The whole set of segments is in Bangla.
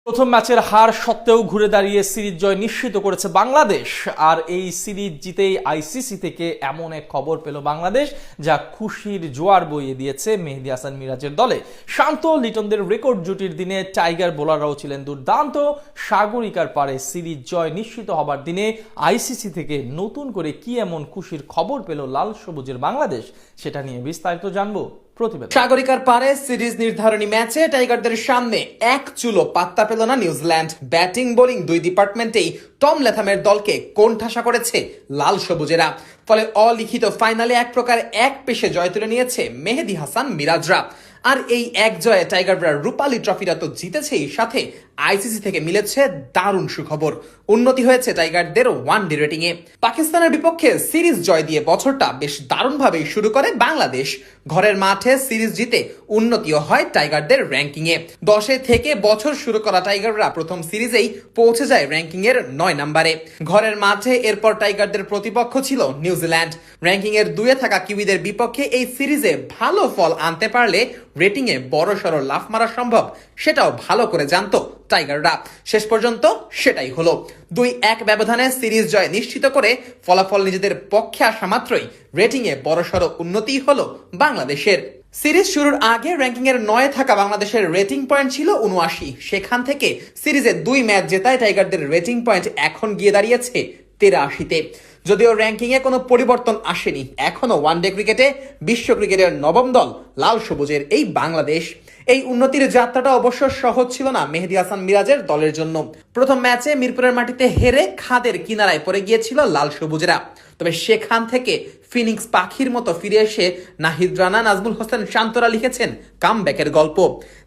প্রথম ম্যাচের হার সত্ত্বেও ঘুরে দাঁড়িয়ে সিরিজ জয় নিশ্চিত করেছে বাংলাদেশ। আর এই সিরিজ জিতেই আইসিসি থেকে এমন এক খবর পেল বাংলাদেশ, যা খুশির জোয়ার বইয়ে দিয়েছে মেহেদী হাসান মিরাজের দলে। শান্ত লিটনদের রেকর্ড জুটির দিনে টাইগার বোলাররাও ছিলেন দুর্দান্ত। সাগরিকার পারে সিরিজ জয় নিশ্চিত হবার দিনে আইসিসি থেকে নতুন করে কি এমন খুশির খবর পেল লাল সবুজের বাংলাদেশ, সেটা নিয়ে বিস্তারিত জানবো প্রতিবেদন। সাগরিকার পারে সিরিজ নির্ধারণী ম্যাচে টাইগারদের সামনে এক চুলো পাত্তা পেল না নিউজিল্যান্ড। ব্যাটিং বোলিং দুই ডিপার্টমেন্টেই টম ল্যাথামের দলকে কোণঠাসা করেছে লাল সবুজেরা। ফলে অলিখিত ফাইনালে এক প্রকার এক পেশে জয় তুলে নিয়েছে মেহেদী হাসান মিরাজরা। আর এই এক জয়ে টাইগাররা রূপালী ট্রফিটা তো জিতেছেই, সাথে আইসিসি থেকে মিলেছে দারুণ সুখবর। উন্নতি হয়েছে টাইগারদের ওয়ানডে রেটিং এ। পাকিস্তানের বিপক্ষে সিরিজ জয় দিয়ে বছরটা বেশ দারুণভাবেই শুরু করে বাংলাদেশ। ঘরের মাঠে সিরিজ জিতে উন্নতিও হয় টাইগারদের র্যাঙ্কিং এ। 10 থেকে বছর শুরু করা টাইগাররা প্রথম সিরিজেই পৌঁছে যায় র্যাঙ্কিং এর 9 নম্বরে। ঘরের মাঠে এরপর টাইগারদের প্রতিপক্ষ ছিল নিউজিল্যান্ড। র্যাঙ্কিং এর 2-এ থাকা কিউইদের বিপক্ষে এই সিরিজে ভালো ফল আনতে পারলে রেটিং এ বড়সড় লাফ মারা সম্ভব, সেটাও ভালো করে জানতো টাইগাররা। শেষ পর্যন্ত সেটাই হলো। 2-1 ব্যবধানে সিরিজ জয় নিশ্চিত করে ফলাফল নিজেদের পক্ষে আসা মাত্রই রেটিং এ বড়সড় উন্নতি হলো বাংলাদেশের। সিরিজ শুরুর আগে র্যাঙ্কিং এর 9-এ থাকা বাংলাদেশের রেটিং পয়েন্ট ছিল 79। সেখান থেকে সিরিজে 2 ম্যাচ জেতায় টাইগারদের রেটিং পয়েন্ট এখন গিয়ে দাঁড়িয়েছে 83-তে। যদিও র্যাঙ্কিং এ কোনো পরিবর্তন আসেনি, এখনো ওয়ানডে ক্রিকেটে বিশ্ব ক্রিকেটের নবম দল লাল সবুজের এই বাংলাদেশ। এই উন্নতির যাত্রাটা অবশ্য সহজ ছিল না মেহেদী হাসান মিরাজের দলের জন্য। প্রথম ম্যাচে মিরপুরের মাটিতে হেরে খাদের কিনারায় পড়ে গিয়েছিল লাল সবুজেরা। তবে সেখান থেকে ফিনিক্স পাখির মতো ফিরে এসে নাহিদ রানা, নাজমুল হোসেন শান্তরা লিখেছেন কামব্যাকের গল্প।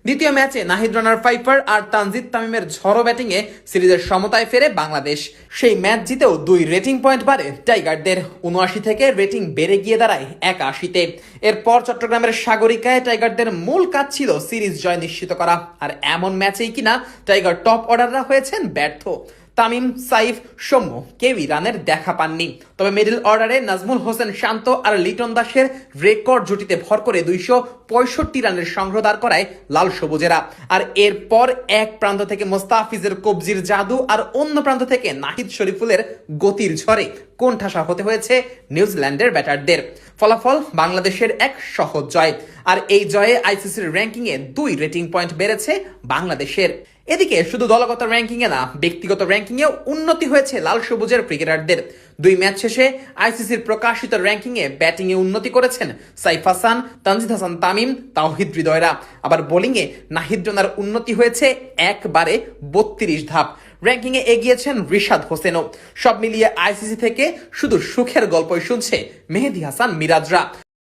দ্বিতীয় ম্যাচে নাহিদ রানার ফাইফার আর তানজিদ তামিমের ঝড়ো ব্যাটিংয়ে সিরিজের সমতায় ফেরে বাংলাদেশ। সেই ম্যাচ জিতেও 2 রেটিং পয়েন্ট বাড়ে টাইগারদের। 79 থেকে রেটিং বেড়ে গিয়ে দাঁড়ায় 81-তে। এরপর চট্টগ্রামের সাগরিকায় টাইগারদের মূল কাজ ছিল সিরিজ জয় নিশ্চিত করা। আর এমন ম্যাচেই কিনা টাইগার টপ অর্ডাররা হয়েছেন ব্যর্থ। তামিম, সাইফ, সৌম্য কেউই রানের দেখা পাননি। তবে মিডল অর্ডারে নাজমুল হোসেন শান্ত আর লিটন দাসের রেকর্ড জুটিতে ভর করে 265 রানের সংগ্রহ দাঁড় করায় লাল সবুজেরা। আর এরপর এক প্রান্ত থেকে মোস্তাফিজের কবজির জাদু আর অন্য প্রান্ত থেকে নাহিদ শরীফুলের গতির ঝড়ে কোণঠাসা হতে হয়েছে নিউজিল্যান্ডের ব্যাটারদের। ফলাফল বাংলাদেশের এক সহজ জয়। আর এই জয়ে আইসিসির র্যাঙ্কিং এ 2 রেটিং পয়েন্ট বেড়েছে বাংলাদেশের। এদিকে শুধু দলগত র্যাঙ্কিং এ না, ব্যক্তিগত র্যাঙ্কিং এও উন্নতি হয়েছে লাল সবুজের ক্রিকেটারদের। 2 ম্যাচ শেষে আইসিসির প্রকাশিত র্যাঙ্কিং এ ব্যাটিং এ উন্নতি করেছেন সাইফ হাসান, তানজিদ হাসান তামিম, তাওহিদ হৃদয়রা। আবার বোলিং এ নাহিদ রানার উন্নতি হয়েছে একবারে 32 ধাপ। র্যাঙ্কিং এ এগিয়েছেন রিশাদ হোসেনও। সব মিলিয়ে আইসিসি থেকে শুধু সুখের গল্পই শুনছে মেহেদী হাসান মিরাজরা।